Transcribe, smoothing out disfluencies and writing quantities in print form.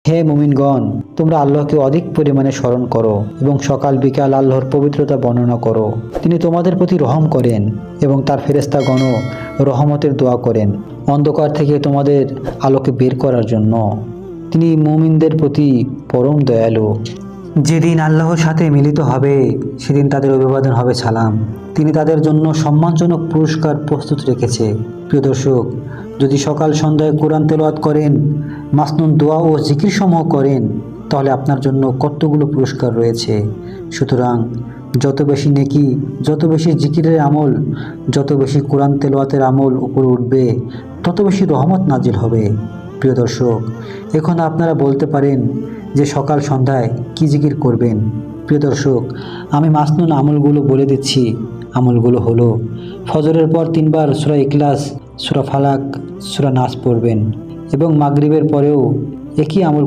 হে মুমিনগণ, তোমরা আল্লাহকে অধিক পরিমাণে স্মরণ করো এবং সকাল বিকাল আল্লাহর পবিত্রতা বর্ণনা করো। তিনি তোমাদের প্রতি রহম করেন এবং তার ফেরেশতাগণও রহমতের দোয়া করেন অন্ধকার থেকে তোমাদের আলোকে বের করার জন্য। তিনি মুমিনদের প্রতি পরম দয়ালু। যেদিন আল্লাহর সাথে মিলিত হবে সেদিন তাদের অভিবাদন হবে সালাম। তিনি তাদের জন্য সম্মানজনক পুরস্কার প্রস্তুত রেখেছে। প্রিয় দর্শক, যদি সকাল সন্ধ্যায় কোরআন তেলাওয়াত করেন, মাসনুন দোয়া ও জিকির সমূহ করেন, তাহলে আপনার জন্য কতগুলো পুরস্কার রয়েছে। সুতরাং যত বেশি নেকি, যত বেশি জিকিরের আমল, যত বেশি কোরআন তেলাওয়াতের আমল উপরে উঠবে, তত বেশি রহমত নাজিল হবে। প্রিয় দর্শক, এখন আপনারা বলতে পারেন যে সকাল সন্ধ্যায় কি জিকির করবেন। প্রিয় দর্শক, আমি মাসনুন আমলগুলো বলে দিচ্ছি। আমলগুলো হলো, ফজরের পর 3 বার সূরা ইখলাস, সূরা ফালাক, সূরা নাস পড়বেন এবং মাগরিবের পরেও একই আমল